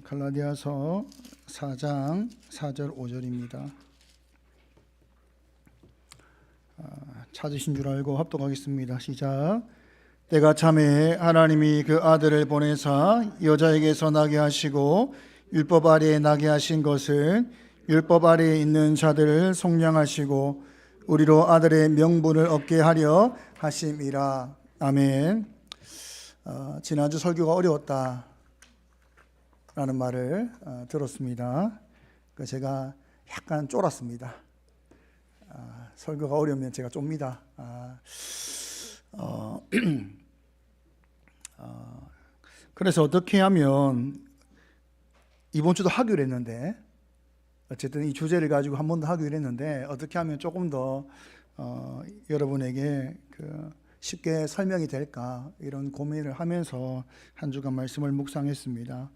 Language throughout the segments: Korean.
갈라디아서 4장 4절 5절입니다. 찾으신 줄 알고 합독하겠습니다. 시작. 때가 참에 하나님이 그 아들을 보내사 여자에게서 나게 하시고 율법 아래에 나게 하신 것을 율법 아래에 있는 자들을 속량하시고 우리로 아들의 명분을 얻게 하려 하심이라. 아멘. 지난주 설교가 어려웠다 라는 말을 들었습니다. 제가 약간 쫄았습니다. 설교가 어려우면 제가 쫍니다. 그래서 어떻게 하면 이번 주도 하기로 했는데, 어쨌든 이 주제를 가지고 한 번 더 하기로 했는데, 어떻게 하면 조금 더 여러분에게 쉽게 설명이 될까, 이런 고민을 하면서 한 주간 말씀을 묵상했습니다.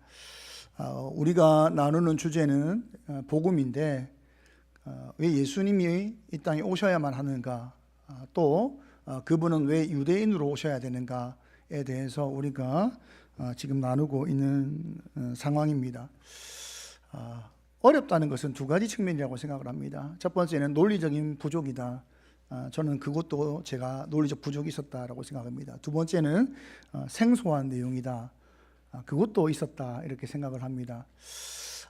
우리가 나누는 주제는 복음인데, 왜 예수님이 이 땅에 오셔야만 하는가, 또 그분은 왜 유대인으로 오셔야 되는가에 대해서 우리가 지금 나누고 있는 상황입니다. 어렵다는 것은 두 가지 측면이라고 생각을 합니다. 첫 번째는 논리적인 부족이다. 저는 그것도 제가 논리적 부족이 있었다라고 생각합니다. 두 번째는 생소한 내용이다. 그것도 있었다, 이렇게 생각을 합니다.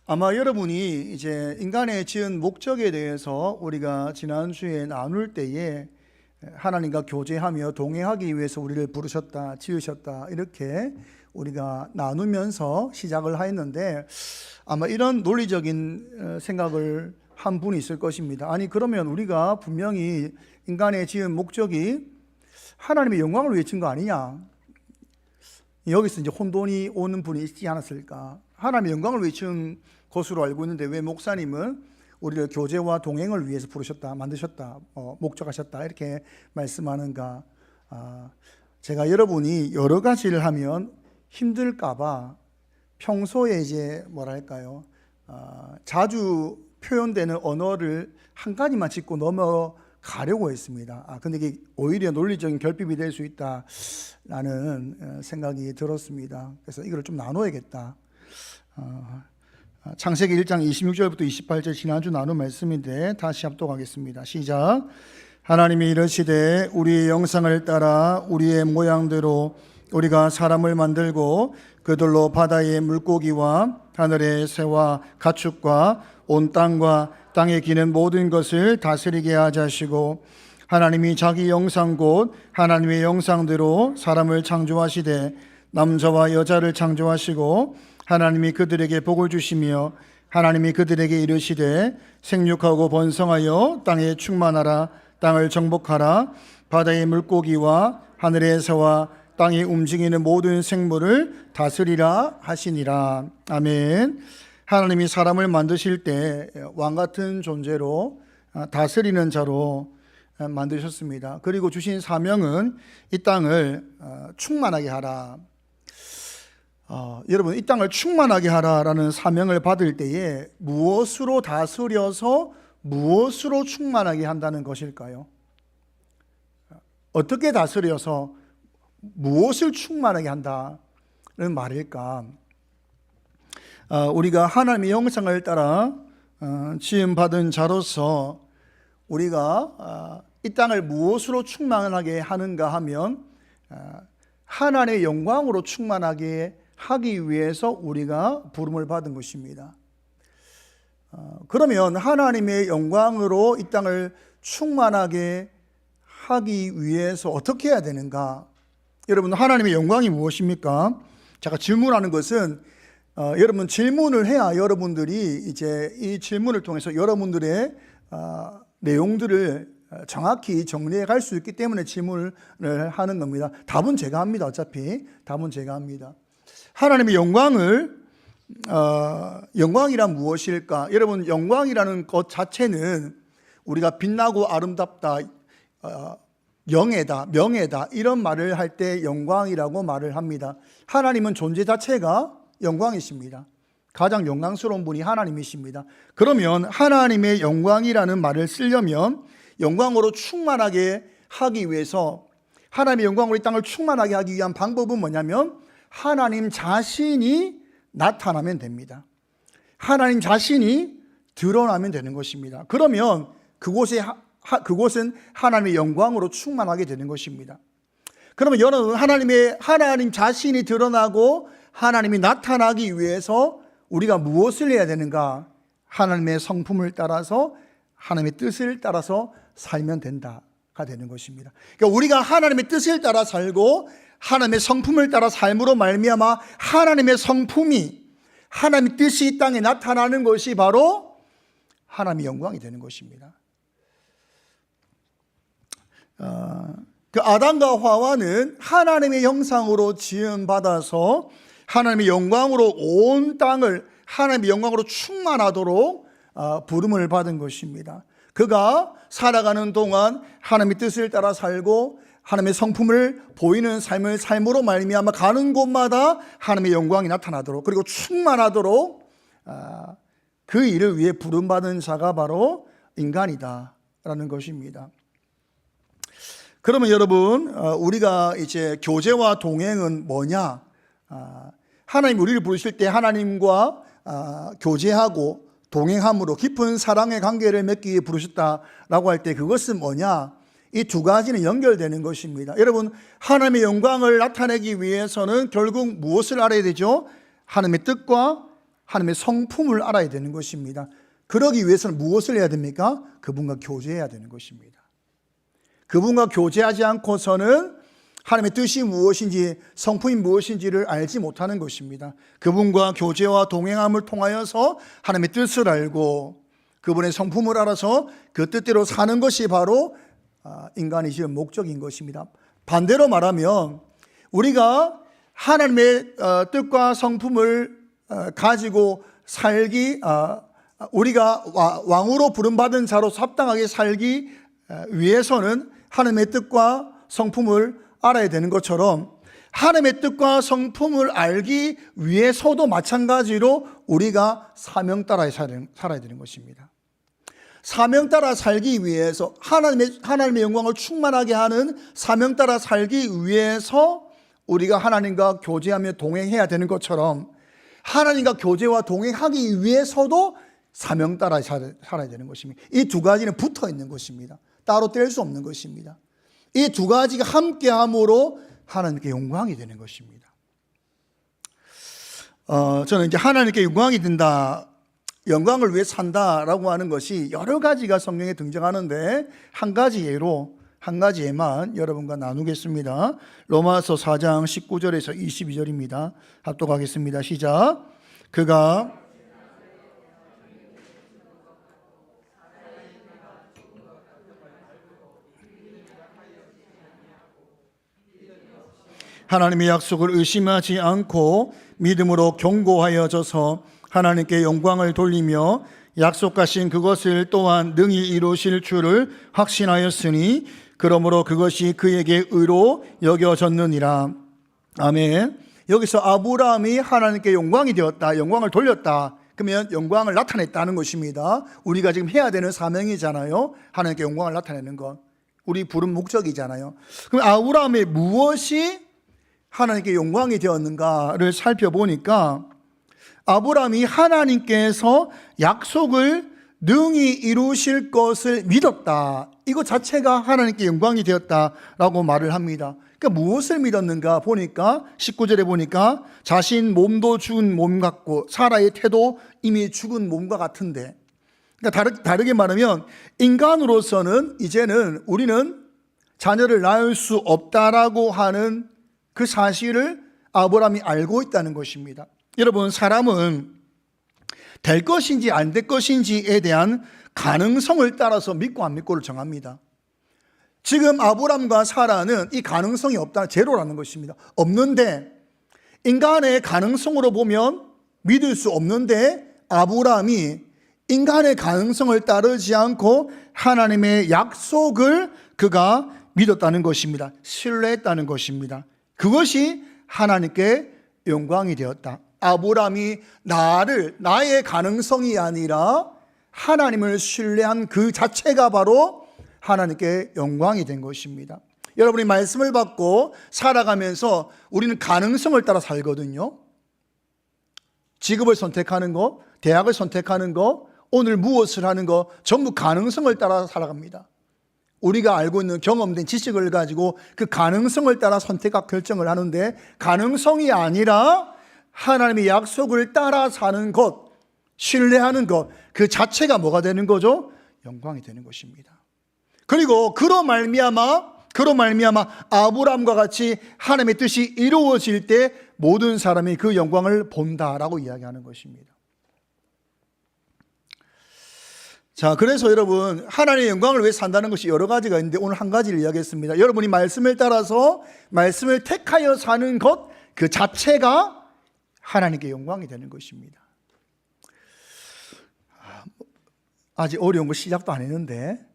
아마 여러분이 이제 인간의 지은 목적에 대해서 우리가 지난주에 나눌 때에 하나님과 교제하며 동행하기 위해서 우리를 부르셨다, 지으셨다, 이렇게 우리가 나누면서 시작을 하였는데, 아마 이런 논리적인 생각을 한 분이 있을 것입니다. 아니, 그러면 우리가 분명히 인간의 지은 목적이 하나님의 영광을 위해 지은 거 아니냐? 여기서 이제 혼돈이 오는 분이 있지 않았을까? 하나님의 영광을 위해 지은 것으로 알고 있는데 왜 목사님은 우리를 교제와 동행을 위해서 부르셨다, 만드셨다, 목적하셨다, 이렇게 말씀하는가? 제가 여러분이 여러 가지를 하면 힘들까봐 평소에 이제 뭐랄까요, 자주 표현되는 언어를 한 가지만 짚고 넘어가려고 했습니다. 근데 이게 오히려 논리적인 결핍이 될 수 있다라는 생각이 들었습니다. 그래서 이걸 좀 나눠야겠다. 창세기 1장 26절부터 28절 지난주 나눈 말씀인데 다시 합독하겠습니다. 시작. 하나님이 이르시되 우리의 영상을 따라 우리의 모양대로 우리가 사람을 만들고 그들로 바다의 물고기와 하늘의 새와 가축과 온 땅과 땅에 기는 모든 것을 다스리게 하자시고, 하나님이 자기 영상 곧 하나님의 영상대로 사람을 창조하시되 남자와 여자를 창조하시고, 하나님이 그들에게 복을 주시며 하나님이 그들에게 이르시되 생육하고 번성하여 땅에 충만하라, 땅을 정복하라, 바다의 물고기와 하늘의 새와 땅에 움직이는 모든 생물을 다스리라 하시니라. 아멘. 하나님이 사람을 만드실 때 왕같은 존재로 다스리는 자로 만드셨습니다. 그리고 주신 사명은 이 땅을 충만하게 하라. 여러분, 이 땅을 충만하게 하라라는 사명을 받을 때에 무엇으로 다스려서 무엇으로 충만하게 한다는 것일까요? 어떻게 다스려서 무엇을 충만하게 한다는 말일까? 우리가 하나님의 형상을 따라 지음받은 자로서 우리가 이 땅을 무엇으로 충만하게 하는가 하면 하나님의 영광으로 충만하게 하기 위해서 우리가 부름을 받은 것입니다. 그러면 하나님의 영광으로 이 땅을 충만하게 하기 위해서 어떻게 해야 되는가? 여러분, 하나님의 영광이 무엇입니까? 제가 질문하는 것은 여러분 질문을 해야 여러분들이 이제 이 질문을 통해서 여러분들의 내용들을 정확히 정리해 갈 수 있기 때문에 질문을 하는 겁니다. 답은 제가 합니다. 어차피 답은 제가 합니다. 하나님의 영광을 영광이란 무엇일까? 여러분, 영광이라는 것 자체는 우리가 빛나고 아름답다, 영예다, 명예다, 이런 말을 할 때 영광이라고 말을 합니다. 하나님은 존재 자체가 영광이십니다. 가장 영광스러운 분이 하나님이십니다. 그러면 하나님의 영광이라는 말을 쓰려면 영광으로 충만하게 하기 위해서, 하나님의 영광으로 이 땅을 충만하게 하기 위한 방법은 뭐냐면 하나님 자신이 나타나면 됩니다. 하나님 자신이 드러나면 되는 것입니다. 그러면 그곳은 하나님의 영광으로 충만하게 되는 것입니다. 그러면 여러분, 하나님 자신이 드러나고 하나님이 나타나기 위해서 우리가 무엇을 해야 되는가? 하나님의 성품을 따라서, 하나님의 뜻을 따라서 살면 된다가 되는 것입니다. 그러니까 우리가 하나님의 뜻을 따라 살고 하나님의 성품을 따라 삶으로 말미암아 하나님의 성품이, 하나님의 뜻이 이 땅에 나타나는 것이 바로 하나님의 영광이 되는 것입니다. 그 아담과 하와는 하나님의 형상으로 지음받아서 하나님의 영광으로 온 땅을 하나님의 영광으로 충만하도록 부름을 받은 것입니다. 그가 살아가는 동안 하나님의 뜻을 따라 살고 하나님의 성품을 보이는 삶으로 말미암아 가는 곳마다 하나님의 영광이 나타나도록, 그리고 충만하도록 그 일을 위해 부름받은 자가 바로 인간이다라는 것입니다. 그러면 여러분, 우리가 이제 교제와 동행은 뭐냐? 하나님 우리를 부르실 때 하나님과 교제하고 동행함으로 깊은 사랑의 관계를 맺기 위해 부르셨다라고 할 때 그것은 뭐냐? 이 두 가지는 연결되는 것입니다. 여러분, 하나님의 영광을 나타내기 위해서는 결국 무엇을 알아야 되죠? 하나님의 뜻과 하나님의 성품을 알아야 되는 것입니다. 그러기 위해서는 무엇을 해야 됩니까? 그분과 교제해야 되는 것입니다. 그분과 교제하지 않고서는 하나님의 뜻이 무엇인지, 성품이 무엇인지를 알지 못하는 것입니다. 그분과 교제와 동행함을 통하여서 하나님의 뜻을 알고 그분의 성품을 알아서 그 뜻대로 사는 것이 바로 인간이 지은 목적인 것입니다. 반대로 말하면 우리가 하나님의 뜻과 성품을 가지고 살기, 우리가 왕으로 부름받은 자로 합당하게 살기 위해서는 하나님의 뜻과 성품을 알아야 되는 것처럼, 하나님의 뜻과 성품을 알기 위해서도 마찬가지로 우리가 사명 따라 살아야 되는 것입니다. 사명 따라 살기 위해서, 하나님의 영광을 충만하게 하는 사명 따라 살기 위해서 우리가 하나님과 교제하며 동행해야 되는 것처럼, 하나님과 교제와 동행하기 위해서도 사명 따라 살아야 되는 것입니다. 이 두 가지는 붙어 있는 것입니다. 따로 뗄 수 없는 것입니다. 이 두 가지가 함께함으로 하나님께 영광이 되는 것입니다. 저는 이제 하나님께 영광이 된다, 영광을 위해 산다라고 하는 것이 여러 가지가 성경에 등장하는데 한 가지 예만 여러분과 나누겠습니다. 로마서 4장 19절에서 22절입니다. 합독하겠습니다. 시작. 그가 하나님의 약속을 의심하지 않고 믿음으로 견고하여져서 하나님께 영광을 돌리며 약속하신 그것을 또한 능히 이루실 줄을 확신하였으니 그러므로 그것이 그에게 의로 여겨졌느니라. 아멘. 여기서 아브라함이 하나님께 영광이 되었다, 영광을 돌렸다, 그러면 영광을 나타냈다는 것입니다. 우리가 지금 해야 되는 사명이잖아요. 하나님께 영광을 나타내는 것, 우리 부른 목적이잖아요. 그럼 아브라함의 무엇이 하나님께 영광이 되었는가를 살펴보니까, 아브라함이 하나님께서 약속을 능히 이루실 것을 믿었다, 이거 자체가 하나님께 영광이 되었다라고 말을 합니다. 그러니까 무엇을 믿었는가 보니까 19절에 보니까 자신 몸도 죽은 몸 같고 사라의 태도 이미 죽은 몸과 같은데, 그러니까 다르게 말하면 인간으로서는 이제는 우리는 자녀를 낳을 수 없다라고 하는 그 사실을 아브라함이 알고 있다는 것입니다. 여러분, 사람은 될 것인지 안 될 것인지에 대한 가능성을 따라서 믿고 안 믿고를 정합니다. 지금 아브라함과 사라는 이 가능성이 없다, 제로라는 것입니다. 없는데, 인간의 가능성으로 보면 믿을 수 없는데, 아브라함이 인간의 가능성을 따르지 않고 하나님의 약속을 그가 믿었다는 것입니다. 신뢰했다는 것입니다. 그것이 하나님께 영광이 되었다. 아브라함이 나의 가능성이 아니라 하나님을 신뢰한 그 자체가 바로 하나님께 영광이 된 것입니다. 여러분이 말씀을 받고 살아가면서 우리는 가능성을 따라 살거든요. 직업을 선택하는 거, 대학을 선택하는 거, 오늘 무엇을 하는 거 전부 가능성을 따라 살아갑니다. 우리가 알고 있는 경험된 지식을 가지고 그 가능성을 따라 선택과 결정을 하는데, 가능성이 아니라 하나님의 약속을 따라 사는 것, 신뢰하는 것, 그 자체가 뭐가 되는 거죠? 영광이 되는 것입니다. 그리고 그로 말미암아 아브라함과 같이 하나님의 뜻이 이루어질 때 모든 사람이 그 영광을 본다라고 이야기하는 것입니다. 자, 그래서 여러분, 하나님의 영광을 위해 산다는 것이 여러 가지가 있는데 오늘 한 가지를 이야기했습니다. 여러분이 말씀을 따라서 말씀을 택하여 사는 것, 그 자체가 하나님께 영광이 되는 것입니다. 아직 어려운 거 시작도 안 했는데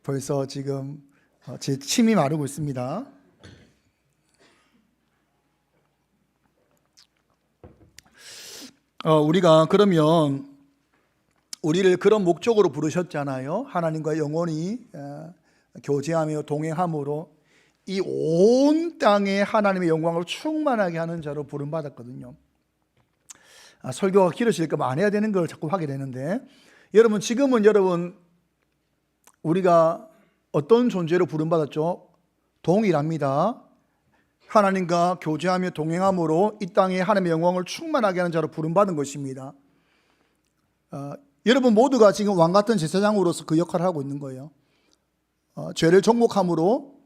벌써 지금 제 침이 마르고 있습니다. 우리가 그러면 우리를 그런 목적으로 부르셨잖아요. 하나님과 영원히 교제하며 동행함으로 이 온 땅에 하나님의 영광으로 충만하게 하는 자로 부름받았거든요. 설교가 길어질까 봐 안 해야 되는 걸 자꾸 하게 되는데, 여러분 지금은 우리가 어떤 존재로 부름받았죠? 동일합니다. 하나님과 교제하며 동행함으로 이 땅에 하나님의 영광을 충만하게 하는 자로 부름받은 것입니다. 여러분 모두가 지금 왕같은 제사장으로서 그 역할을 하고 있는 거예요. 죄를 정복함으로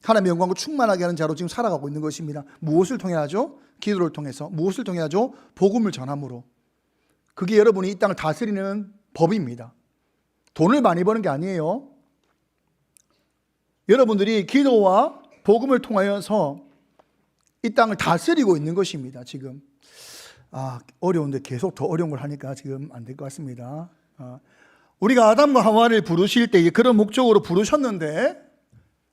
하나님의 영광을 충만하게 하는 자로 지금 살아가고 있는 것입니다. 무엇을 통해 하죠? 기도를 통해서. 무엇을 통해 하죠? 복음을 전함으로. 그게 여러분이 이 땅을 다스리는 법입니다. 돈을 많이 버는 게 아니에요. 여러분들이 기도와 복음을 통하여서 이 땅을 다스리고 있는 것입니다. 지금 어려운데 계속 더 어려운 걸 하니까 지금 안 될 것 같습니다. 우리가 아담과 하와를 부르실 때 그런 목적으로 부르셨는데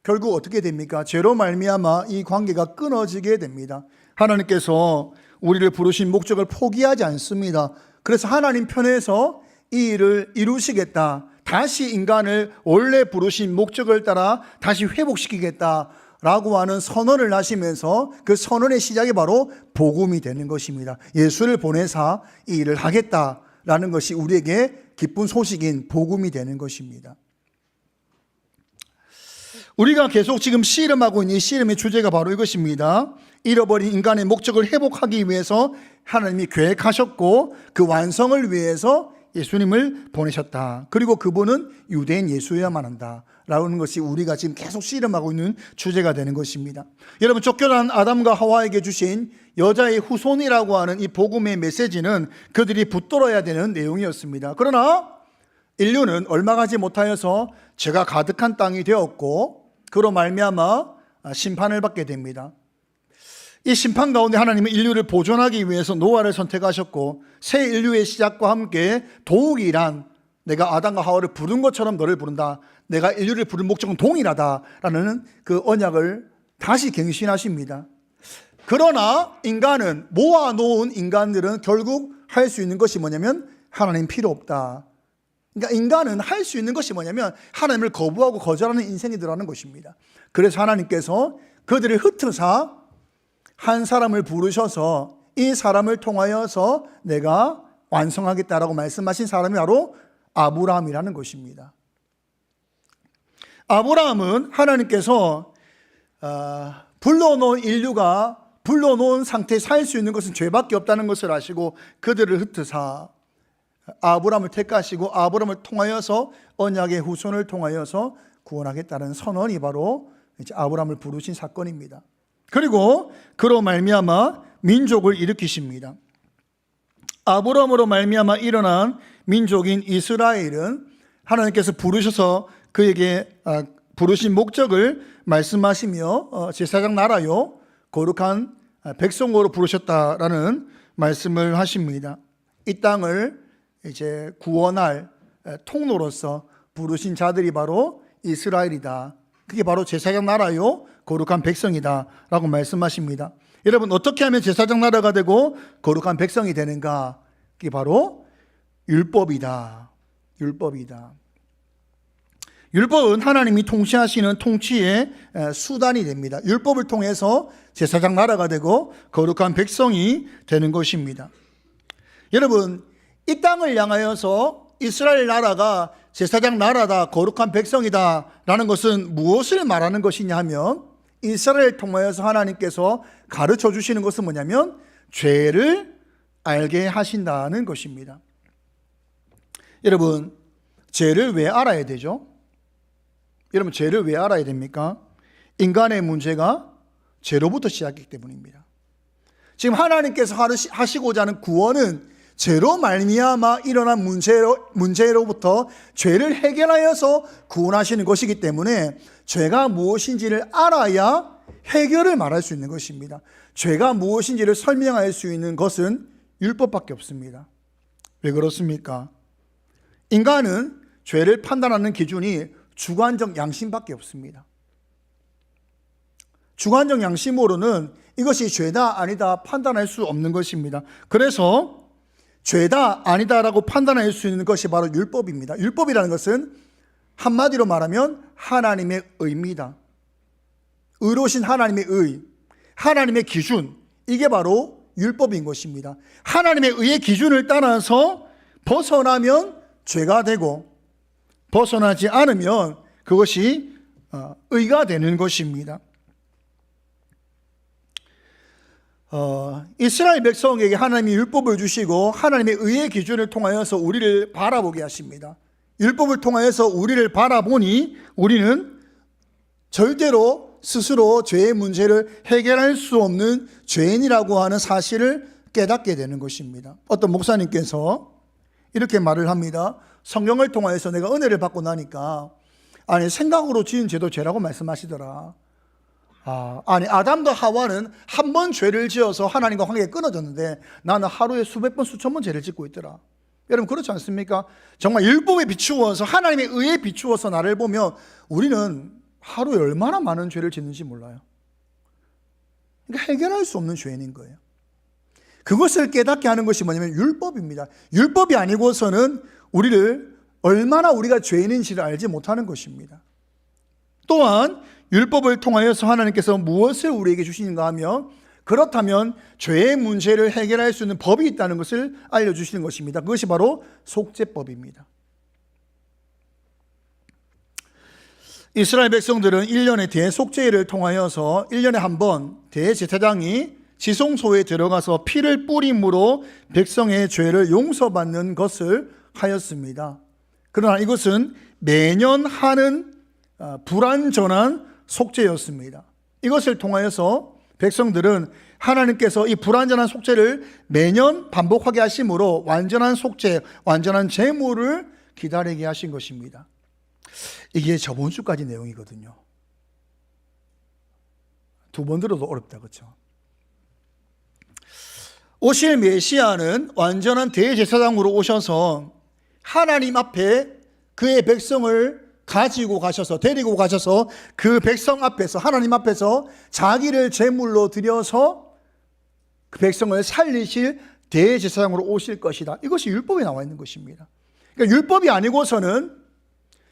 결국 어떻게 됩니까? 죄로 말미암아 이 관계가 끊어지게 됩니다. 하나님께서 우리를 부르신 목적을 포기하지 않습니다. 그래서 하나님 편에서 이 일을 이루시겠다, 다시 인간을 원래 부르신 목적을 따라 다시 회복시키겠다라고 하는 선언을 하시면서 그 선언의 시작이 바로 복음이 되는 것입니다. 예수를 보내사 이 일을 하겠다라는 것이 우리에게 기쁜 소식인 복음이 되는 것입니다. 우리가 계속 지금 씨름하고 있는 이 씨름의 주제가 바로 이것입니다. 잃어버린 인간의 목적을 회복하기 위해서 하나님이 계획하셨고 그 완성을 위해서 예수님을 보내셨다. 그리고 그분은 유대인 예수여야만 한다 라는 것이 우리가 지금 계속 씨름하고 있는 주제가 되는 것입니다. 여러분, 쫓겨난 아담과 하와에게 주신 여자의 후손이라고 하는 이 복음의 메시지는 그들이 붙들어야 되는 내용이었습니다. 그러나 인류는 얼마 가지 못하여서 죄가 가득한 땅이 되었고 그로 말미암아 심판을 받게 됩니다. 이 심판 가운데 하나님은 인류를 보존하기 위해서 노아를 선택하셨고 새 인류의 시작과 함께 동일한, 내가 아담과 하와를 부른 것처럼 너를 부른다, 내가 인류를 부른 목적은 동일하다라는 그 언약을 다시 갱신하십니다. 그러나 인간은, 모아놓은 인간들은 결국 할 수 있는 것이 뭐냐면 하나님 필요 없다. 그러니까 인간은 할 수 있는 것이 뭐냐면 하나님을 거부하고 거절하는 인생이더라는 것입니다. 그래서 하나님께서 그들을 흩어사 한 사람을 부르셔서 이 사람을 통하여서 내가 완성하겠다라고 말씀하신 사람이 바로 아브라함이라는 것입니다. 아브라함은 하나님께서 불러놓은 인류가 불러놓은 상태에 살 수 있는 것은 죄밖에 없다는 것을 아시고 그들을 흩어사 아브라함을 택하시고 아브라함을 통하여서 언약의 후손을 통하여서 구원하겠다는 선언이 바로 이제 아브라함을 부르신 사건입니다. 그리고 그로 말미암아 민족을 일으키십니다. 아브라함으로 말미암아 일어난 민족인 이스라엘은 하나님께서 부르셔서 그에게 부르신 목적을 말씀하시며 제사장 나라요 거룩한 백성으로 부르셨다라는 말씀을 하십니다. 이 땅을 이제 구원할 통로로서 부르신 자들이 바로 이스라엘이다. 그게 바로 제사장 나라요 거룩한 백성이다 라고 말씀하십니다. 여러분, 어떻게 하면 제사장 나라가 되고 거룩한 백성이 되는가? 그게 바로 율법이다. 율법이다. 율법은 하나님이 통치하시는 통치의 수단이 됩니다. 율법을 통해서 제사장 나라가 되고 거룩한 백성이 되는 것입니다. 여러분, 이 땅을 향하여서 이스라엘 나라가 제사장 나라다, 거룩한 백성이다 라는 것은 무엇을 말하는 것이냐 하면, 이스라엘을 통하여서 하나님께서 가르쳐 주시는 것은 뭐냐면 죄를 알게 하신다는 것입니다. 여러분, 죄를 왜 알아야 되죠? 여러분, 죄를 왜 알아야 됩니까? 인간의 문제가 죄로부터 시작했기 때문입니다. 지금 하나님께서 하시고자 하는 구원은 죄로 말미암아 일어난 문제로부터 죄를 해결하여서 구원하시는 것이기 때문에 죄가 무엇인지를 알아야 해결을 말할 수 있는 것입니다. 죄가 무엇인지를 설명할 수 있는 것은 율법밖에 없습니다. 왜 그렇습니까? 인간은 죄를 판단하는 기준이 주관적 양심밖에 없습니다. 주관적 양심으로는 이것이 죄다 아니다 판단할 수 없는 것입니다. 그래서 죄다 아니다라고 판단할 수 있는 것이 바로 율법입니다. 율법이라는 것은 한마디로 말하면 하나님의 의입니다. 의로우신 하나님의 의, 하나님의 기준, 이게 바로 율법인 것입니다. 하나님의 의의 기준을 따라서 벗어나면 죄가 되고, 벗어나지 않으면 그것이 의가 되는 것입니다. 이스라엘 백성에게 하나님이 율법을 주시고 하나님의 의의 기준을 통하여서 우리를 바라보게 하십니다. 율법을 통하여서 우리를 바라보니 우리는 절대로 스스로 죄의 문제를 해결할 수 없는 죄인이라고 하는 사실을 깨닫게 되는 것입니다. 어떤 목사님께서 이렇게 말을 합니다. 성경을 통하여서 내가 은혜를 받고 나니까 생각으로 지은 죄도 죄라고 말씀하시더라. 아담도 하와는 한 번 죄를 지어서 하나님과 관계가 끊어졌는데 나는 하루에 수백 번 수천 번 죄를 짓고 있더라. 여러분, 그렇지 않습니까? 정말 율법에 비추어서, 하나님의 의에 비추어서 나를 보면 우리는 하루에 얼마나 많은 죄를 짓는지 몰라요. 그러니까 해결할 수 없는 죄인인 거예요. 그것을 깨닫게 하는 것이 뭐냐면 율법입니다. 율법이 아니고서는 우리를 얼마나 우리가 죄인인지를 알지 못하는 것입니다. 또한 율법을 통하여서 하나님께서 무엇을 우리에게 주시는가 하면, 그렇다면 죄의 문제를 해결할 수 있는 법이 있다는 것을 알려주시는 것입니다. 그것이 바로 속죄법입니다. 이스라엘 백성들은 1년에 대속죄를 통하여서 1년에 한 번 대제사장이 지성소에 들어가서 피를 뿌림으로 백성의 죄를 용서받는 것을 하였습니다. 그러나 이것은 매년 하는 불완전한 속죄였습니다. 이것을 통하여서 백성들은 하나님께서 이 불완전한 속죄를 매년 반복하게 하심으로 완전한 속죄, 완전한 제물을 기다리게 하신 것입니다. 이게 저번 주까지 내용이거든요. 두 번 들어도 어렵다, 그렇죠? 오실 메시아는 완전한 대제사장으로 오셔서 하나님 앞에 그의 백성을 가지고 가셔서, 데리고 가셔서 그 백성 앞에서, 하나님 앞에서 자기를 제물로 드려서 그 백성을 살리실 대제사장으로 오실 것이다. 이것이 율법에 나와 있는 것입니다. 그러니까 율법이 아니고서는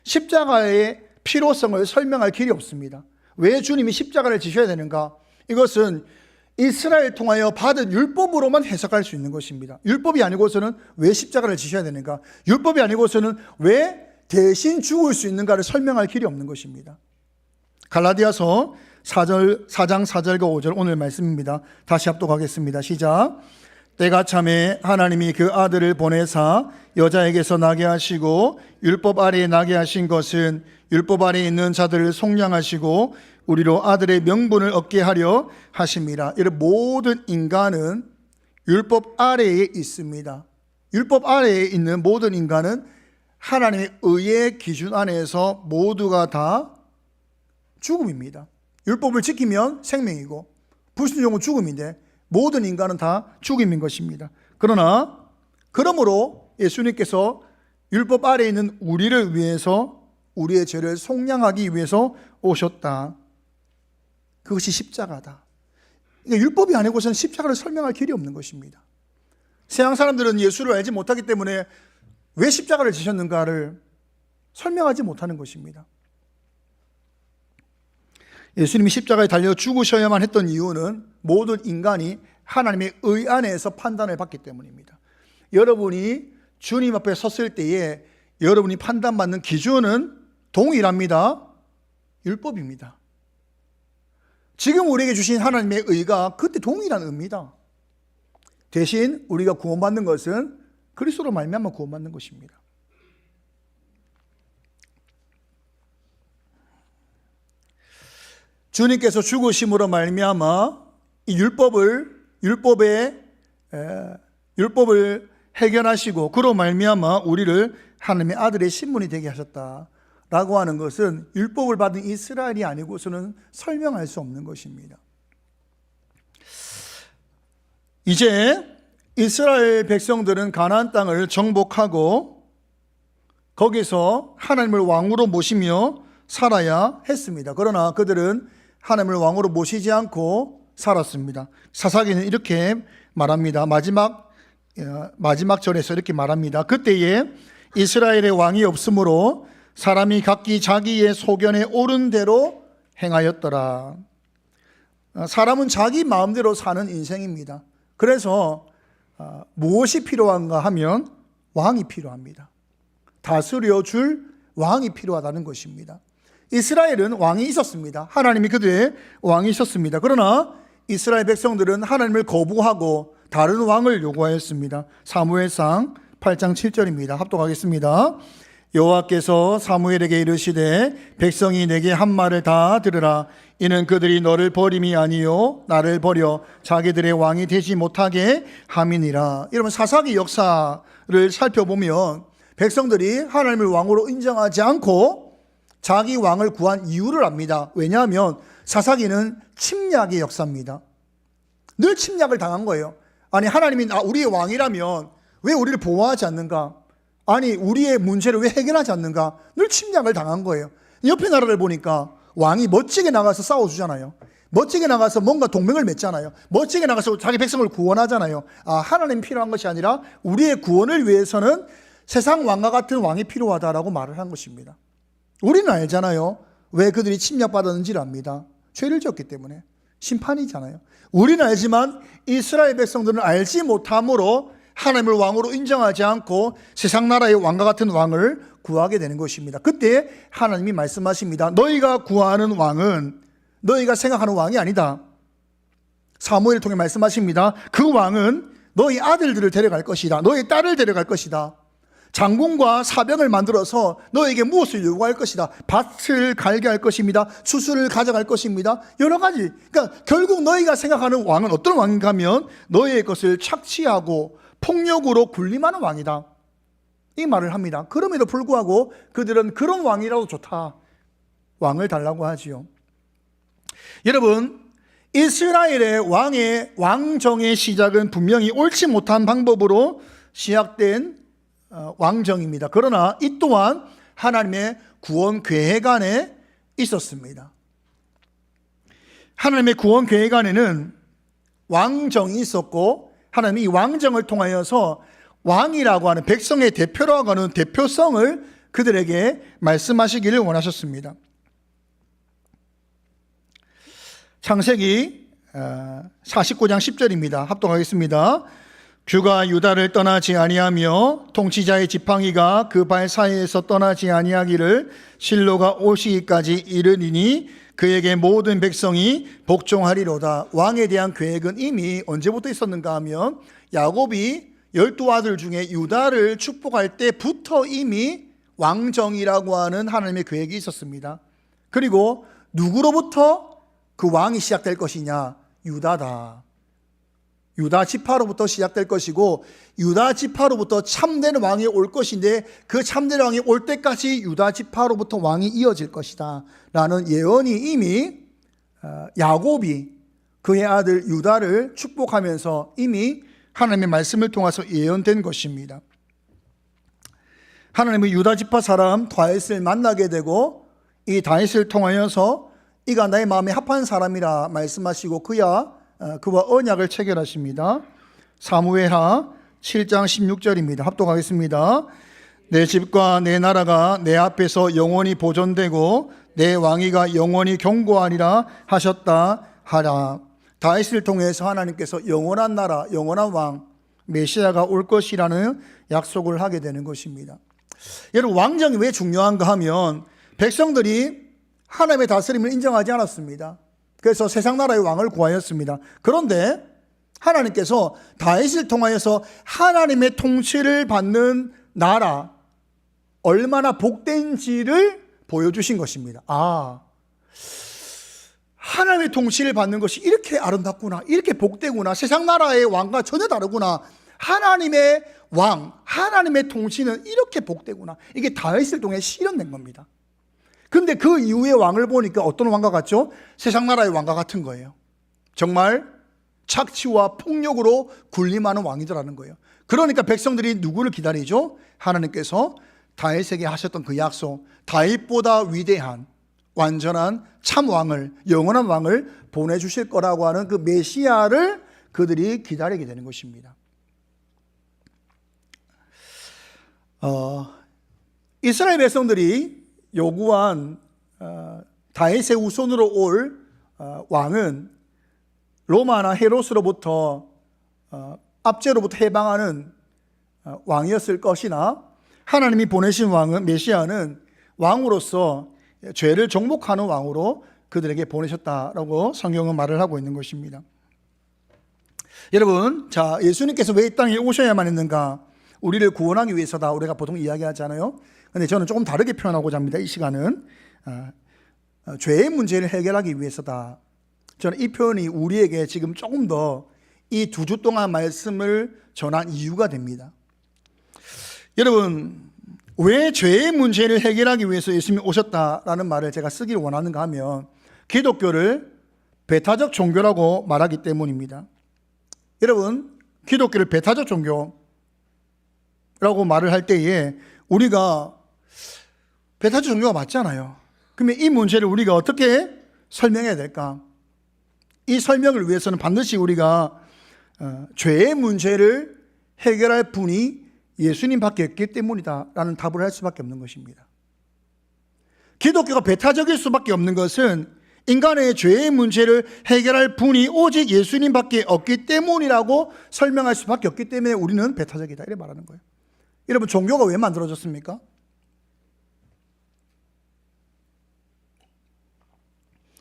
십자가의 필요성을 설명할 길이 없습니다. 왜 주님이 십자가를 지셔야 되는가? 이것은 이스라엘 통하여 받은 율법으로만 해석할 수 있는 것입니다. 율법이 아니고서는 왜 십자가를 지셔야 되는가? 율법이 아니고서는 왜 대신 죽을 수 있는가를 설명할 길이 없는 것입니다. 갈라디아서 4장 4절과 5절 오늘 말씀입니다. 다시 합독하겠습니다. 시작. 때가 참에 하나님이 그 아들을 보내사 여자에게서 나게 하시고 율법 아래에 나게 하신 것은 율법 아래에 있는 자들을 속량하시고 우리로 아들의 명분을 얻게 하려 하십니다. 이런 모든 인간은 율법 아래에 있습니다. 율법 아래에 있는 모든 인간은 하나님의 의의 기준 안에서 모두가 다 죽음입니다. 율법을 지키면 생명이고 불순종은 죽음인데 모든 인간은 다 죽음인 것입니다. 그러므로 예수님께서 율법 아래에 있는 우리를 위해서 우리의 죄를 속량하기 위해서 오셨다. 그것이 십자가다. 그러니까 율법이 아니고서는 십자가를 설명할 길이 없는 것입니다. 세상 사람들은 예수를 알지 못하기 때문에 왜 십자가를 지셨는가를 설명하지 못하는 것입니다. 예수님이 십자가에 달려 죽으셔야만 했던 이유는 모든 인간이 하나님의 의 안에서 판단을 받기 때문입니다. 여러분이 주님 앞에 섰을 때에 여러분이 판단받는 기준은 동일합니다. 율법입니다. 지금 우리에게 주신 하나님의 의가 그때 동일한 의입니다. 대신 우리가 구원받는 것은 그리스도로 말미암아 구원받는 것입니다. 주님께서 죽으심으로 말미암아 이 율법을 해결하시고 그로 말미암아 우리를 하나님의 아들의 신분이 되게 하셨다라고 하는 것은 율법을 받은 이스라엘이 아니고서는 설명할 수 없는 것입니다. 이제 이스라엘 백성들은 가나안 땅을 정복하고 거기서 하나님을 왕으로 모시며 살아야 했습니다. 그러나 그들은 하나님을 왕으로 모시지 않고 살았습니다. 사사기는 이렇게 말합니다. 마지막 절에서 이렇게 말합니다. 그때에 이스라엘의 왕이 없으므로 사람이 각기 자기의 소견에 옳은 대로 행하였더라. 사람은 자기 마음대로 사는 인생입니다. 그래서 무엇이 필요한가 하면 왕이 필요합니다. 다스려 줄 왕이 필요하다는 것입니다. 이스라엘은 왕이 있었습니다. 하나님이 그들의 왕이 있었습니다. 그러나 이스라엘 백성들은 하나님을 거부하고 다른 왕을 요구하였습니다. 사무엘상 8장 7절입니다. 합독하겠습니다. 여호와께서 사무엘에게 이르시되 백성이 내게 한 말을 다 들으라. 이는 그들이 너를 버림이 아니요 나를 버려 자기들의 왕이 되지 못하게 함이니라. 여러분, 사사기 역사를 살펴보면 백성들이 하나님을 왕으로 인정하지 않고 자기 왕을 구한 이유를 압니다. 왜냐하면 사사기는 침략의 역사입니다. 늘 침략을 당한 거예요. 아니, 하나님이 우리의 왕이라면 왜 우리를 보호하지 않는가? 아니, 우리의 문제를 왜 해결하지 않는가? 늘 침략을 당한 거예요. 옆에 나라를 보니까 왕이 멋지게 나가서 싸워주잖아요. 멋지게 나가서 뭔가 동맹을 맺잖아요. 멋지게 나가서 자기 백성을 구원하잖아요. 하나님 필요한 것이 아니라 우리의 구원을 위해서는 세상 왕과 같은 왕이 필요하다라고 말을 한 것입니다. 우리는 알잖아요. 왜 그들이 침략받았는지를 압니다. 죄를 지었기 때문에. 심판이잖아요. 우리는 알지만 이스라엘 백성들은 알지 못함으로 하나님을 왕으로 인정하지 않고 세상 나라의 왕과 같은 왕을 구하게 되는 것입니다. 그때 하나님이 말씀하십니다. 너희가 구하는 왕은 너희가 생각하는 왕이 아니다. 사무엘을 통해 말씀하십니다. 그 왕은 너희 아들들을 데려갈 것이다. 너희 딸을 데려갈 것이다. 장군과 사병을 만들어서 너에게 무엇을 요구할 것이다. 밭을 갈게 할 것입니다. 추수를 가져갈 것입니다. 여러 가지. 그러니까 결국 너희가 생각하는 왕은 어떤 왕인가 하면 너희의 것을 착취하고 폭력으로 군림하는 왕이다. 이 말을 합니다. 그럼에도 불구하고 그들은 그런 왕이라도 좋다. 왕을 달라고 하지요. 여러분, 이스라엘의 왕정의 시작은 분명히 옳지 못한 방법으로 시작된 왕정입니다. 그러나 이 또한 하나님의 구원 계획 안에 있었습니다. 하나님의 구원 계획 안에는 왕정이 있었고 하나님이 이 왕정을 통하여서 왕이라고 하는 백성의 대표라고 하는 대표성을 그들에게 말씀하시기를 원하셨습니다. 창세기 49장 10절입니다. 합독하겠습니다. 주가 유다를 떠나지 아니하며 통치자의 지팡이가 그 발 사이에서 떠나지 아니하기를 실로가 오시기까지 이르리니 그에게 모든 백성이 복종하리로다. 왕에 대한 계획은 이미 언제부터 있었는가 하면 야곱이 12아들 중에 유다를 축복할 때부터 이미 왕정이라고 하는 하나님의 계획이 있었습니다. 그리고 누구로부터 그 왕이 시작될 것이냐? 유다다. 유다 지파로부터 시작될 것이고 유다 지파로부터 참된 왕이 올 것인데 그 참된 왕이 올 때까지 유다 지파로부터 왕이 이어질 것이다 라는 예언이 이미 야곱이 그의 아들 유다를 축복하면서 이미 하나님의 말씀을 통해서 예언된 것입니다. 하나님은 유다 지파 사람 다윗을 만나게 되고 이 다윗을 통하여서 이가 나의 마음에 합한 사람이라 말씀하시고 그와 언약을 체결하십니다. 사무엘하 7장 16절입니다. 합독하겠습니다. 내 집과 내 나라가 내 앞에서 영원히 보존되고 내 왕위가 영원히 경고하리라 하셨다 하라. 다윗을 통해서 하나님께서 영원한 나라, 영원한 왕, 메시아가 올 것이라는 약속을 하게 되는 것입니다. 여러분, 왕정이 왜 중요한가 하면 백성들이 하나님의 다스림을 인정하지 않았습니다. 그래서 세상 나라의 왕을 구하였습니다. 그런데 하나님께서 다윗을 통하여서 하나님의 통치를 받는 나라, 얼마나 복된지를 보여주신 것입니다. 하나님의 통치를 받는 것이 이렇게 아름답구나, 이렇게 복되구나, 세상 나라의 왕과 전혀 다르구나, 하나님의 왕, 하나님의 통치는 이렇게 복되구나, 이게 다윗을 통해 실현된 겁니다. 근데 그 이후의 왕을 보니까 어떤 왕과 같죠? 세상 나라의 왕과 같은 거예요. 정말 착취와 폭력으로 군림하는 왕이더라는 거예요. 그러니까 백성들이 누구를 기다리죠? 하나님께서 다윗에게 하셨던 그 약속, 다윗보다 위대한 완전한 참 왕을, 영원한 왕을 보내주실 거라고 하는 그 메시아를 그들이 기다리게 되는 것입니다. 이스라엘 백성들이 요구한 다윗의 후손으로 올 왕은 로마나 헤롯으로부터 압제로부터 해방하는 왕이었을 것이나, 하나님이 보내신 왕은, 메시아는 왕으로서 죄를 정복하는 왕으로 그들에게 보내셨다라고 성경은 말을 하고 있는 것입니다. 여러분, 자, 예수님께서 왜 이 땅에 오셔야만 했는가? 우리를 구원하기 위해서다, 우리가 보통 이야기하잖아요. 근데 저는 조금 다르게 표현하고자 합니다. 이 시간은 죄의 문제를 해결하기 위해서다. 저는 이 표현이 우리에게 지금 조금 더 이 2주 동안 말씀을 전한 이유가 됩니다. 여러분, 왜 죄의 문제를 해결하기 위해서 예수님이 오셨다라는 말을 제가 쓰기를 원하는가 하면, 기독교를 배타적 종교라고 말하기 때문입니다. 여러분, 기독교를 배타적 종교라고 말을 할 때에 우리가 배타적 종교가 맞잖아요. 그러면 이 문제를 우리가 어떻게 설명해야 될까? 이 설명을 위해서는 반드시 우리가 죄의 문제를 해결할 분이 예수님밖에 없기 때문이다라는 답을 할 수밖에 없는 것입니다. 기독교가 배타적일 수밖에 없는 것은 인간의 죄의 문제를 해결할 분이 오직 예수님밖에 없기 때문이라고 설명할 수밖에 없기 때문에 우리는 배타적이다, 이렇게 말하는 거예요. 여러분, 종교가 왜 만들어졌습니까?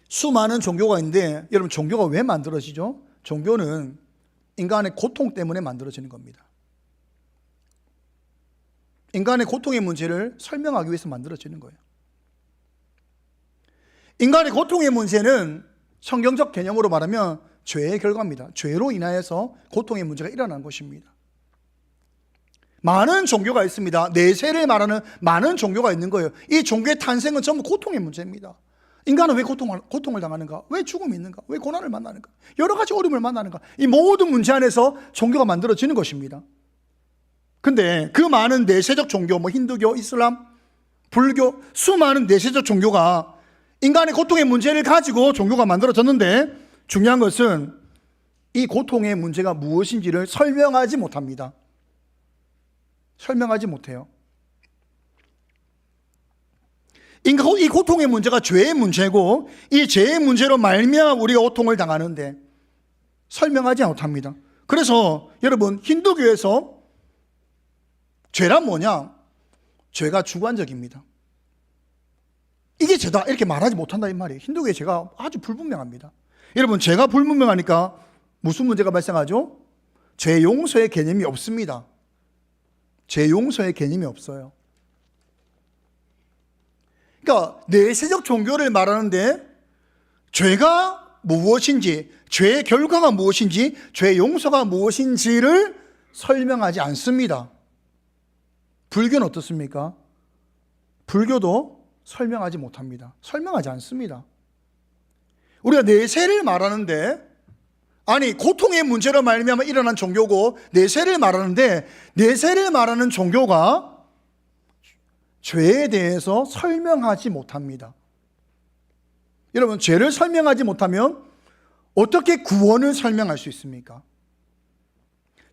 수많은 종교가 있는데, 여러분, 종교가 왜 만들어지죠? 종교는 인간의 고통 때문에 만들어지는 겁니다. 인간의 고통의 문제를 설명하기 위해서 만들어지는 거예요. 인간의 고통의 문제는 성경적 개념으로 말하면 죄의 결과입니다. 죄로 인하여서 고통의 문제가 일어난 것입니다. 많은 종교가 있습니다. 내세를 말하는 많은 종교가 있는 거예요. 이 종교의 탄생은 전부 고통의 문제입니다. 인간은 왜 고통을 당하는가? 왜 죽음이 있는가? 왜 고난을 만나는가? 여러 가지 어려움을 만나는가? 이 모든 문제 안에서 종교가 만들어지는 것입니다. 근데 그 많은 내세적 종교, 힌두교, 이슬람, 불교, 수많은 내세적 종교가 인간의 고통의 문제를 가지고 종교가 만들어졌는데, 중요한 것은 이 고통의 문제가 무엇인지를 설명하지 못합니다. 설명하지 못해요. 이 고통의 문제가 죄의 문제고, 이 죄의 문제로 말미암아 우리가 고통을 당하는데 설명하지 못합니다. 그래서 여러분, 힌두교에서 죄란 뭐냐? 죄가 주관적입니다. 이게 죄다, 이렇게 말하지 못한다, 이 말이에요. 힌두교의 죄가 아주 불분명합니다. 여러분, 죄가 불분명하니까 무슨 문제가 발생하죠? 죄 용서의 개념이 없습니다. 죄 용서의 개념이 없어요. 그러니까 내세적 종교를 말하는데 죄가 무엇인지, 죄의 결과가 무엇인지, 죄 용서가 무엇인지를 설명하지 않습니다. 불교는 어떻습니까? 불교도 설명하지 못합니다. 설명하지 않습니다. 우리가 내세를 말하는데, 아니, 고통의 문제로 말미암아 일어난 종교고 내세를 말하는데, 내세를 말하는 종교가 죄에 대해서 설명하지 못합니다. 여러분, 죄를 설명하지 못하면 어떻게 구원을 설명할 수 있습니까?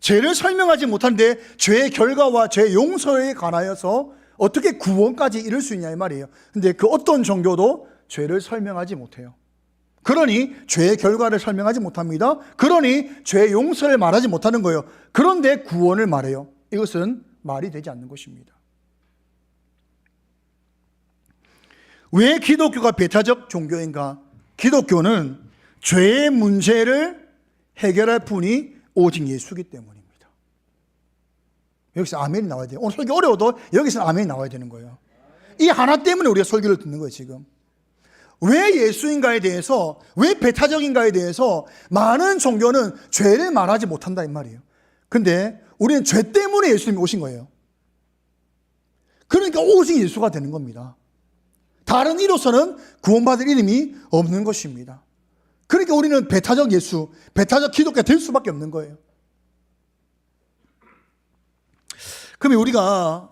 죄를 설명하지 못하는데 죄의 결과와 죄 용서에 관하여서 어떻게 구원까지 이룰 수 있냐, 이 말이에요. 근데 그 어떤 종교도 죄를 설명하지 못해요. 그러니 죄의 결과를 설명하지 못합니다. 그러니 죄의 용서를 말하지 못하는 거예요. 그런데 구원을 말해요. 이것은 말이 되지 않는 것입니다. 왜 기독교가 배타적 종교인가? 기독교는 죄의 문제를 해결할 분이 오직 예수이기 때문입니다. 여기서 아멘이 나와야 돼요. 오늘 설교 어려워도 여기서 아멘이 나와야 되는 거예요. 이 하나 때문에 우리가 설교를 듣는 거예요, 지금. 왜 예수인가에 대해서, 왜 배타적인가에 대해서 많은 종교는 죄를 말하지 못한다 이 말이에요. 근데 우리는 죄 때문에 예수님이 오신 거예요. 그러니까 오직 예수가 되는 겁니다. 다른 이로서는 구원받을 이름이 없는 것입니다. 그러니까 우리는 배타적 예수, 배타적 기독교가 될 수밖에 없는 거예요. 그러면 우리가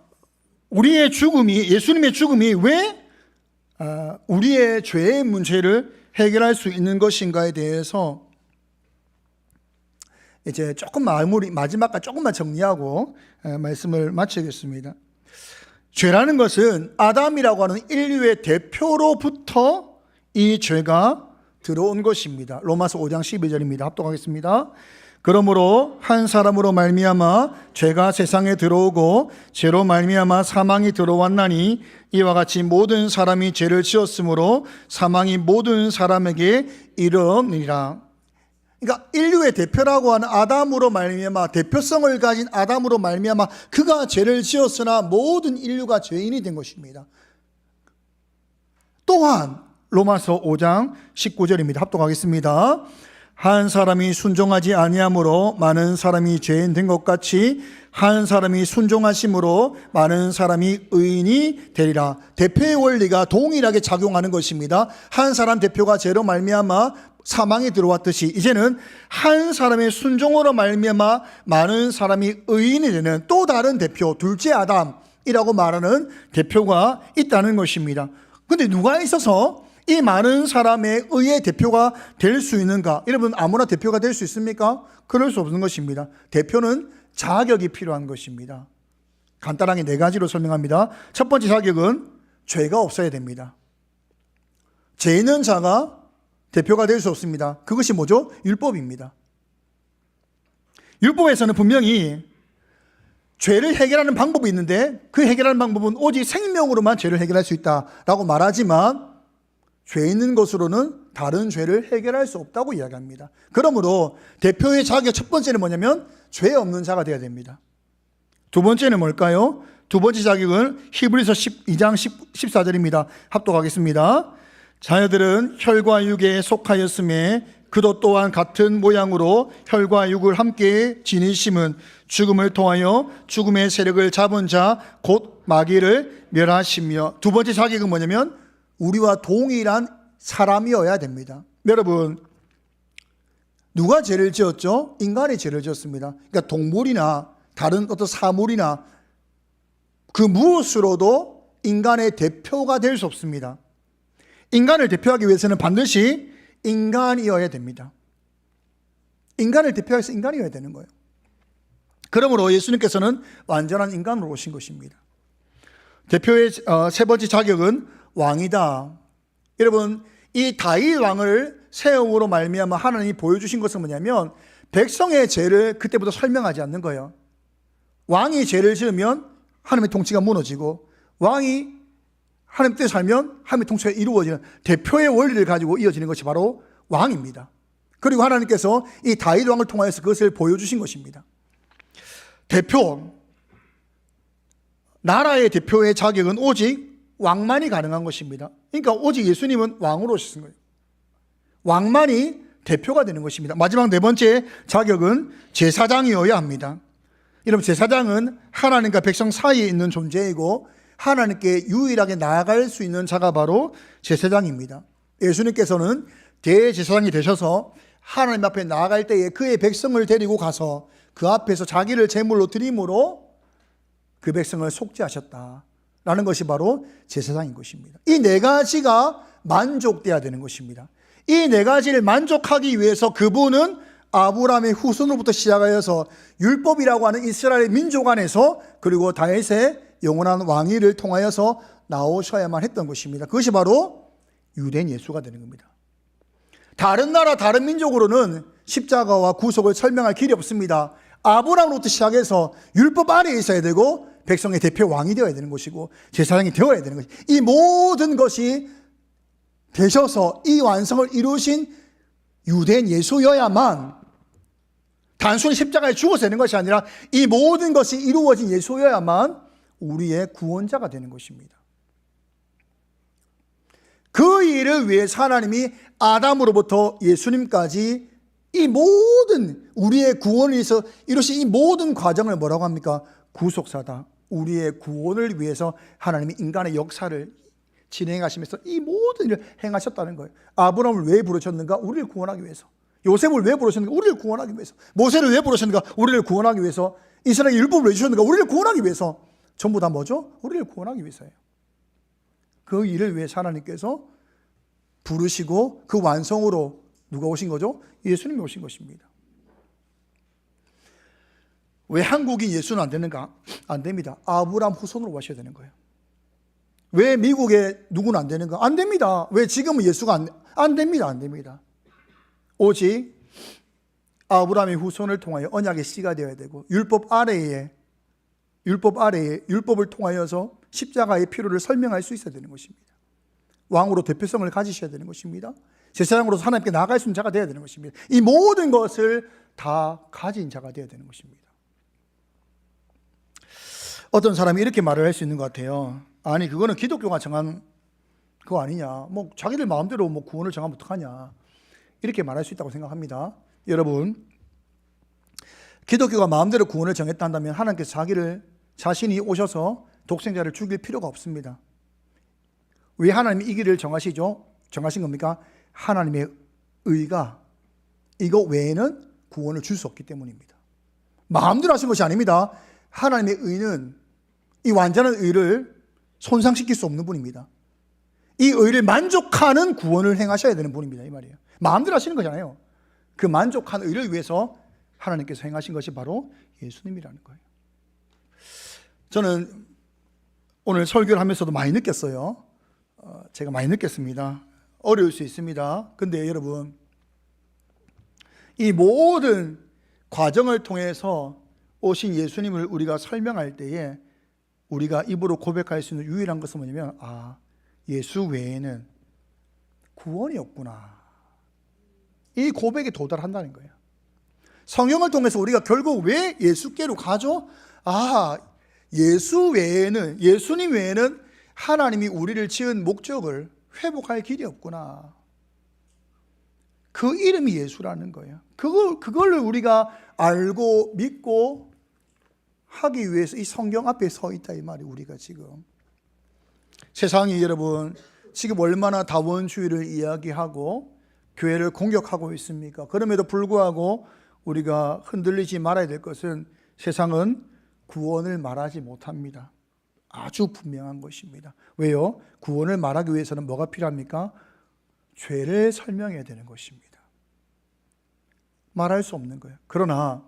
우리의 죽음이, 예수님의 죽음이 왜 우리의 죄의 문제를 해결할 수 있는 것인가에 대해서 이제 조금 마지막까지 조금만 정리하고 말씀을 마치겠습니다. 죄라는 것은 아담이라고 하는 인류의 대표로부터 이 죄가 들어온 것입니다. 로마서 5장 12절입니다. 합독하겠습니다. 그러므로 한 사람으로 말미암아 죄가 세상에 들어오고 죄로 말미암아 사망이 들어왔나니 이와 같이 모든 사람이 죄를 지었으므로 사망이 모든 사람에게 이르니라. 그러니까 인류의 대표라고 하는 아담으로 말미암아, 대표성을 가진 아담으로 말미암아 그가 죄를 지었으나 모든 인류가 죄인이 된 것입니다. 또한 로마서 5장 19절입니다. 합독하겠습니다. 한 사람이 순종하지 아니함으로 많은 사람이 죄인 된 것 같이 한 사람이 순종하심으로 많은 사람이 의인이 되리라. 대표의 원리가 동일하게 작용하는 것입니다. 한 사람 대표가 죄로 말미암아 사망이 들어왔듯이 이제는 한 사람의 순종으로 말미암아 많은 사람이 의인이 되는 또 다른 대표, 둘째 아담이라고 말하는 대표가 있다는 것입니다. 그런데 누가 있어서 이 많은 사람의 의의 대표가 될 수 있는가? 여러분, 아무나 대표가 될 수 있습니까? 그럴 수 없는 것입니다. 대표는 자격이 필요한 것입니다. 간단하게 4가지로 설명합니다. 첫 번째 자격은 죄가 없어야 됩니다. 죄 있는 자가 대표가 될 수 없습니다. 그것이 뭐죠? 율법입니다. 율법에서는 분명히 죄를 해결하는 방법이 있는데 그 해결하는 방법은 오직 생명으로만 죄를 해결할 수 있다라고 말하지만 죄 있는 것으로는 다른 죄를 해결할 수 없다고 이야기합니다. 그러므로 대표의 자격 첫 번째는 뭐냐면 죄 없는 자가 되어야 됩니다. 두 번째는 뭘까요? 두 번째 자격은 히브리서 12장 14절입니다. 합독하겠습니다. 자녀들은 혈과 육에 속하였음에 그도 또한 같은 모양으로 혈과 육을 함께 지니심은 죽음을 통하여 죽음의 세력을 잡은 자 곧 마귀를 멸하시며. 두 번째 자격은 뭐냐면 우리와 동일한 사람이어야 됩니다. 여러분, 누가 죄를 지었죠? 인간이 죄를 지었습니다. 그러니까 동물이나 다른 어떤 사물이나 그 무엇으로도 인간의 대표가 될 수 없습니다. 인간을 대표하기 위해서는 반드시 인간이어야 됩니다. 인간을 대표하기 위해서 인간이어야 되는 거예요. 그러므로 예수님께서는 완전한 인간으로 오신 것입니다. 대표의 세 번째 자격은 왕이다. 여러분, 이 다윗 왕을 세움으로 말미암아 하나님이 보여주신 것은 뭐냐면 백성의 죄를 그때부터 설명하지 않는 거예요. 왕이 죄를 지으면 하나님의 통치가 무너지고 왕이 하나님 뜻에 살면 하나님의 통치가 이루어지는 대표의 원리를 가지고 이어지는 것이 바로 왕입니다. 그리고 하나님께서 이 다윗 왕을 통하여서 그것을 보여주신 것입니다. 대표, 나라의 대표의 자격은 오직 왕만이 가능한 것입니다. 그러니까 오직 예수님은 왕으로 오신 거예요. 왕만이 대표가 되는 것입니다. 마지막 네 번째 자격은 제사장이어야 합니다. 여러분, 제사장은 하나님과 백성 사이에 있는 존재이고 하나님께 유일하게 나아갈 수 있는 자가 바로 제사장입니다. 예수님께서는 대제사장이 되셔서 하나님 앞에 나아갈 때에 그의 백성을 데리고 가서 그 앞에서 자기를 제물로 드림으로 그 백성을 속죄하셨다라는 것이 바로 제사장인 것입니다. 이 4가지가 만족돼야 되는 것입니다. 이 4가지를 만족하기 위해서 그분은 아브라함의 후손으로부터 시작하여서 율법이라고 하는 이스라엘 민족 안에서 그리고 다윗의 영원한 왕위를 통하여서 나오셔야만 했던 것입니다. 그것이 바로 유대인 예수가 되는 겁니다. 다른 나라 다른 민족으로는 십자가와 구속을 설명할 길이 없습니다. 아브라함부터 시작해서 율법 아래에 있어야 되고 백성의 대표 왕이 되어야 되는 것이고 제사장이 되어야 되는 것이, 이 모든 것이 되셔서 이 완성을 이루신 유대인 예수여야만, 단순히 십자가에 죽어서 되는 것이 아니라 이 모든 것이 이루어진 예수여야만 우리의 구원자가 되는 것입니다. 그 일을 위해서 하나님이 아담으로부터 예수님까지 이 모든 우리의 구원을 위해서 이루신 이 모든 과정을 뭐라고 합니까? 구속사다. 우리의 구원을 위해서 하나님이 인간의 역사를 진행하시면서 이 모든 일을 행하셨다는 거예요. 아브라함을 왜 부르셨는가? 우리를 구원하기 위해서. 요셉을 왜 부르셨는가? 우리를 구원하기 위해서. 모세를 왜 부르셨는가? 우리를 구원하기 위해서. 이스라엘 율법을 왜 주셨는가? 우리를 구원하기 위해서. 전부 다 뭐죠? 우리를 구원하기 위해서예요. 그 일을 위해서 하나님께서 부르시고 그 완성으로 누가 오신 거죠? 예수님이 오신 것입니다. 왜 한국인 예수는 안 되는가? 안 됩니다. 아브라함 후손으로 오셔야 되는 거예요. 왜 미국에 누구는 안 되는가? 안 됩니다. 왜 지금은 예수가 안 됩니다. 안 됩니다. 오직 아브라함의 후손을 통하여 언약의 씨가 되어야 되고 율법 아래에 율법을 통하여서 십자가의 필요를 설명할 수 있어야 되는 것입니다. 왕으로 대표성을 가지셔야 되는 것입니다. 제사장으로서 하나님께 나아갈 수 있는 자가 되어야 되는 것입니다. 이 모든 것을 다 가진 자가 되어야 되는 것입니다. 어떤 사람이 이렇게 말을 할 수 있는 것 같아요. 아니 그거는 기독교가 정한 그거 아니냐, 뭐 자기들 마음대로 뭐 구원을 정하면 어떡하냐, 이렇게 말할 수 있다고 생각합니다. 여러분, 기독교가 마음대로 구원을 정했다 한다면 하나님께서 자신이 오셔서 독생자를 죽일 필요가 없습니다. 왜 하나님이 이 길을 정하신 겁니까? 하나님의 의가 이거 외에는 구원을 줄 수 없기 때문입니다. 마음대로 하신 것이 아닙니다. 하나님의 의는, 이 완전한 의를 손상시킬 수 없는 분입니다. 이 의를 만족하는 구원을 행하셔야 되는 분입니다. 이 말이에요. 마음대로 하시는 거잖아요. 그 만족한 의를 위해서 하나님께서 행하신 것이 바로 예수님이라는 거예요. 저는 오늘 설교를 하면서도 많이 느꼈어요. 제가 많이 느꼈습니다. 어려울 수 있습니다. 근데 여러분, 이 모든 과정을 통해서 오신 예수님을 우리가 설명할 때에 우리가 입으로 고백할 수 있는 유일한 것은 뭐냐면, 예수 외에는 구원이 없구나, 이 고백에 도달한다는 거예요. 성경을 통해서 우리가 결국 왜 예수께로 가죠? 예수님 외에는 하나님이 우리를 지은 목적을 회복할 길이 없구나. 그 이름이 예수라는 거예요. 그걸 우리가 알고 믿고 하기 위해서 이 성경 앞에 서 있다, 이 말이. 우리가 지금 세상이 여러분 지금 얼마나 다원주의를 이야기하고 교회를 공격하고 있습니까? 그럼에도 불구하고 우리가 흔들리지 말아야 될 것은 세상은 구원을 말하지 못합니다. 아주 분명한 것입니다. 왜요? 구원을 말하기 위해서는 뭐가 필요합니까? 죄를 설명해야 되는 것입니다. 말할 수 없는 거예요. 그러나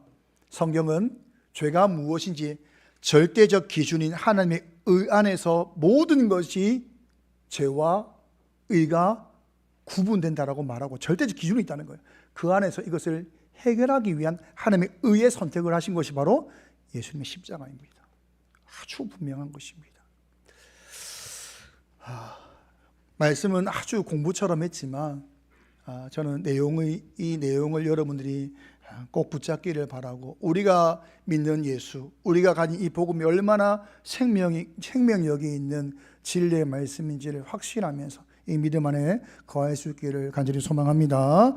성경은 죄가 무엇인지 절대적 기준인 하나님의 의 안에서 모든 것이 죄와 의가 구분된다라고 말하고 절대적 기준이 있다는 거예요. 그 안에서 이것을 해결하기 위한 하나님의 의의 선택을 하신 것이 바로 예수님의 십자가입니다. 아주 분명한 것입니다. 말씀은 아주 공부처럼 했지만 저는 이 내용을 여러분들이 꼭 붙잡기를 바라고, 우리가 믿는 예수, 우리가 가진 이 복음이 얼마나 생명력이 있는 진리의 말씀인지를 확신하면서 이 믿음 안에 거할 수 있기를 간절히 소망합니다.